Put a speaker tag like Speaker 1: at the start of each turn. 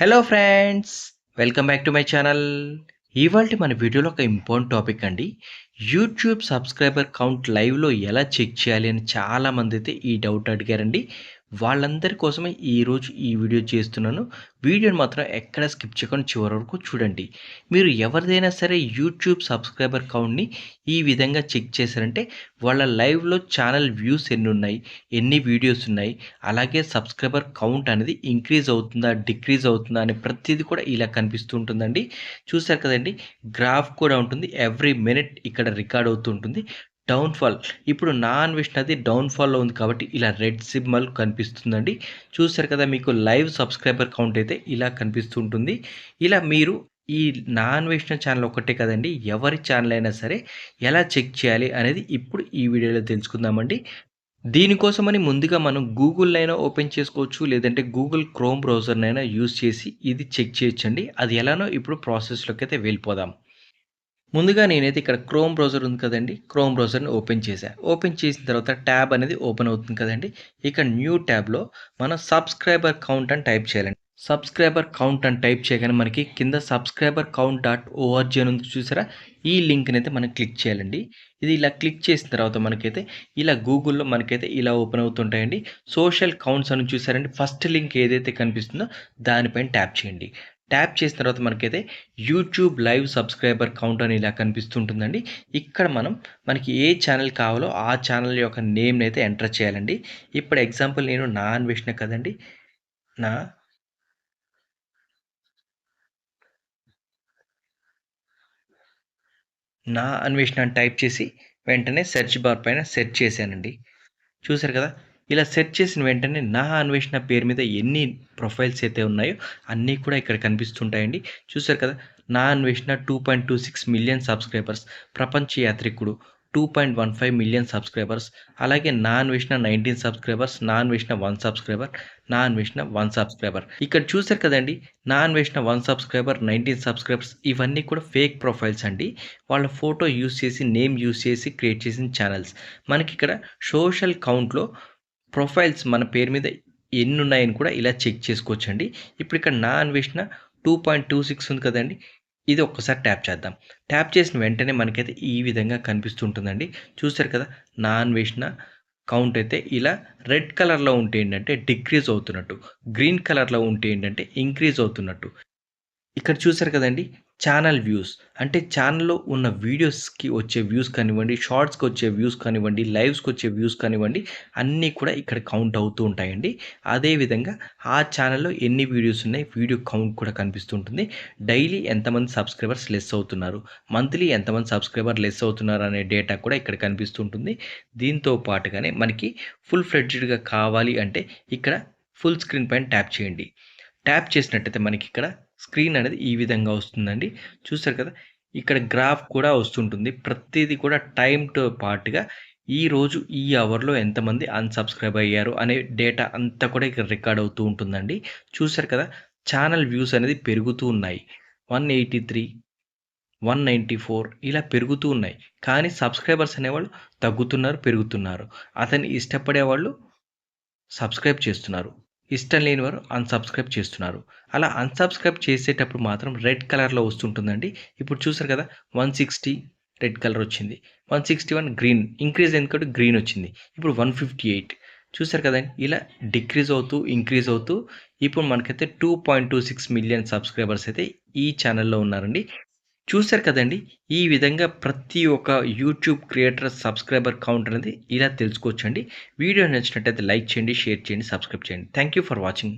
Speaker 1: Hello friends, welcome back to my channel. ఇవాల్టి మన వీడియోలో ఒక ఇంపార్టెంట్ టాపిక్ అండి. యూట్యూబ్ సబ్స్క్రైబర్ కౌంట్ లైవ్లో ఎలా చెక్ చేయాలి అని చాలామంది అయితే ఈ డౌట్ అడిగారండి. వాళ్ళందరి కోసమే ఈరోజు ఈ వీడియో చేస్తున్నాను. వీడియోని మాత్రం ఎక్కడ స్కిప్ చేయకుండా చివరి వరకు చూడండి. మీరు ఎవరిదైనా సరే యూట్యూబ్ సబ్స్క్రైబర్ కౌంట్ని ఈ విధంగా చెక్ చేశారంటే వాళ్ళ లైవ్లో ఛానల్ వ్యూస్ ఎన్ని ఉన్నాయి, ఎన్ని వీడియోస్ ఉన్నాయి, అలాగే సబ్స్క్రైబర్ కౌంట్ అనేది ఇంక్రీజ్ అవుతుందా, డిక్రీజ్ అవుతుందా అని ప్రతిదీ కూడా ఇలా కనిపిస్తూ ఉంటుందండి. చూసారు కదండి, గ్రాఫ్ కూడా ఉంటుంది. ఎవ్రీ మినిట్ ఇక్కడ రికార్డ్ అవుతూ ఉంటుంది. డౌన్ఫాల్ ఇప్పుడు నా అన్వేషణ అది డౌన్ఫాల్లో ఉంది కాబట్టి ఇలా రెడ్ సింబల్ కనిపిస్తుందండి. చూసారు కదా, మీకు లైవ్ సబ్స్క్రైబర్ కౌంట్ అయితే ఇలా కనిపిస్తూ ఉంటుంది. ఇలా మీరు ఈ నా అన్వేషణ ఛానల్ ఒక్కటే కదండి, ఎవరి ఛానల్ అయినా సరే ఎలా చెక్ చేయాలి అనేది ఇప్పుడు ఈ వీడియోలో తెలుసుకుందామండి. దీనికోసమని ముందుగా మనం గూగుల్‌నైనా ఓపెన్ చేసుకోవచ్చు. లేదంటే గూగుల్ క్రోమ్ బ్రౌజర్‌నైనా యూజ్ చేసి ఇది చెక్ చేయొచ్చండి. అది ఎలానో ఇప్పుడు ప్రాసెస్‌లోకైతే వెళ్ళిపోదాం. ముందుగా నేనైతే ఇక్కడ క్రోమ్ బ్రౌజర్ ఉంది కదండీ, క్రోమ్ బ్రౌజర్‌ని ఓపెన్ చేశా. ఓపెన్ చేసిన తర్వాత ట్యాబ్ అనేది ఓపెన్ అవుతుంది కదండీ. ఇక్కడ న్యూ ట్యాబ్‌లో మనం సబ్స్క్రైబర్ కౌంట్ అని టైప్ చేయాలండి. సబ్స్క్రైబర్ కౌంట్ అని టైప్ చేయగానే మనకి కింద సబ్స్క్రైబర్ కౌంట్ డాట్ ఓఆర్జీ అని ఉంది చూసారా? ఈ లింక్‌ని అయితే మనం క్లిక్ చేయాలండి. ఇది ఇలా క్లిక్ చేసిన తర్వాత మనకైతే ఇలా గూగుల్‌లో మనకైతే ఇలా ఓపెన్ అవుతుంటాయండి. సోషల్ కౌంట్స్ అని చూసారండి, ఫస్ట్ లింక్ ఏదైతే కనిపిస్తుందో దానిపైన ట్యాప్ చేయండి. ట్యాప్ చేసిన తర్వాత మనకైతే యూట్యూబ్ లైవ్ సబ్స్క్రైబర్ కౌంట్ అని ఇలా కనిపిస్తుంటుందండి. ఇక్కడ మనకి ఏ ఛానల్ కావాలో ఆ ఛానల్ యొక్క నేమ్‌ని అయితే ఎంటర్ చేయాలండి. ఇప్పుడు ఎగ్జాంపుల్ నేను నా అన్వేషణ కదండీ. నా నా అన్వేషణ అని టైప్ చేసి వెంటనే సెర్చ్ బార్ పైన సెర్చ్ చేశానండి. చూసారు కదా! ఇలా సెర్చ్ చేసిన వెంటనే నా అన్వేషణ పేరు మీద ఎన్ని ప్రొఫైల్స్ అయితే ఉన్నాయో అన్నీ కూడా ఇక్కడ కనిపిస్తుంటాయండి. చూసారు కదా! నా అన్వేషణ 2.26 మిలియన్ సబ్స్క్రైబర్స్, ప్రపంచ యాత్రికుడు 2.15 మిలియన్ సబ్స్క్రైబర్స్, అలాగే నా అన్వేషణ 19 సబ్స్క్రైబర్స్, నా అన్వేషణ 1 సబ్స్క్రైబర్, నా అన్వేషణ 1 సబ్స్క్రైబర్. ఇక్కడ చూసారు కదండీ! నా అన్వేషణ 1 సబ్స్క్రైబర్, 19 సబ్స్క్రైబర్స్ ఇవన్నీ కూడా ఫేక్ ప్రొఫైల్స్ అండి. వాళ్ళ ఫోటో యూజ్ చేసి, నేమ్ యూజ్ చేసి క్రియేట్ చేసిన ఛానల్స్. మనకిక్కడ సోషల్ కౌంట్‌లో ప్రొఫైల్స్ మన పేరు మీద ఎన్నున్నాయని కూడా ఇలా చెక్ చేసుకోవచ్చండి. ఇప్పుడు ఇక్కడ నా అన్వేషణ 2.26 ఉంది కదండీ! ఇది ఒక్కసారి ట్యాప్ చేద్దాం. ట్యాప్ చేసిన వెంటనే మనకైతే ఈ విధంగా కనిపిస్తుంటుందండి. చూసారు కదా! నా అన్వేషణ కౌంట్ అయితే ఇలా రెడ్ కలర్‌లో ఉంటే ఏంటంటే డిక్రీజ్ అవుతున్నట్టు, గ్రీన్ కలర్‌లో ఉంటే ఏంటంటే ఇంక్రీజ్ అవుతున్నట్టు. ఇక్కడ చూసారు కదండీ! ఛానల్ వ్యూస్ అంటే ఛానల్‌లో ఉన్న వీడియోస్‌కి వచ్చే వ్యూస్ కానివ్వండి, షార్ట్స్‌కి వచ్చే వ్యూస్ కానివ్వండి, లైవ్స్‌కి వచ్చే వ్యూస్ కానివ్వండి, అన్నీ కూడా ఇక్కడ కౌంట్ అవుతూ ఉంటాయండి. అదేవిధంగా ఆ ఛానల్‌లో ఎన్ని వీడియోస్ ఉన్నాయి, వీడియో కౌంట్ కూడా కనిపిస్తూ ఉంటుంది. డైలీ ఎంతమంది సబ్స్క్రైబర్స్ లెస్ అవుతున్నారు, మంత్లీ ఎంతమంది సబ్స్క్రైబర్ లెస్ అవుతున్నారు అనే డేటా కూడా ఇక్కడ కనిపిస్తూ ఉంటుంది. దీంతో పాటుగానే మనకి ఫుల్ ఫ్లెడ్జ్డ్‌గా కావాలి అంటే ఇక్కడ ఫుల్ స్క్రీన్ పైన ట్యాప్ చేయండి. ట్యాప్ చేసినట్టయితే మనకిక్కడ స్క్రీన్ అనేది ఈ విధంగా వస్తుందండి. చూసారు కదా! ఇక్కడ గ్రాఫ్ కూడా వస్తుంటుంది. ప్రతీది కూడా టైమ్‌తో పాటుగా ఈరోజు ఈ అవర్‌లో ఎంతమంది అన్‌సబ్స్క్రైబ్ అయ్యారు అనే డేటా అంతా కూడా ఇక్కడ రికార్డ్ అవుతూ ఉంటుందండి. చూసారు కదా! ఛానల్ వ్యూస్ అనేది పెరుగుతూ ఉన్నాయి. 183, 194 ఇలా పెరుగుతూ ఉన్నాయి. కానీ సబ్స్క్రైబర్స్ అనేవాళ్ళు తగ్గుతున్నారు, పెరుగుతున్నారు. అతన్ని ఇష్టపడేవాళ్ళు సబ్స్క్రైబ్ చేస్తున్నారు. ఇష్టం లేని వారు అన్‌సబ్స్క్రైబ్ చేస్తున్నారు. అలా అన్‌సబ్స్క్రైబ్ చేసేటప్పుడు మాత్రం రెడ్ కలర్‌లో వస్తుంటుందండి. ఇప్పుడు చూసారు కదా! 160 రెడ్ కలర్ వచ్చింది. 161 గ్రీన్ ఇంక్రీజ్ అయింది కాబట్టి గ్రీన్ వచ్చింది. ఇప్పుడు 158 చూసారు కదండీ! ఇలా డిక్రీజ్ అవుతూ, ఇంక్రీజ్ అవుతూ ఇప్పుడు మనకైతే 2.26 మిలియన్ సబ్స్క్రైబర్స్ అయితే ఈ ఛానెల్‌లో ఉన్నారండి. చూసారు కదండీ! ఈ విధంగా ప్రతి ఒక్క యూట్యూబ్ క్రియేటర్ సబ్స్క్రైబర్ కౌంట్ అనేది ఇలా తెలుసుకోవచ్చండి. వీడియో నచ్చినట్టయితే లైక్ చేయండి, షేర్ చేయండి, సబ్స్క్రైబ్ చేయండి. Thank you for watching.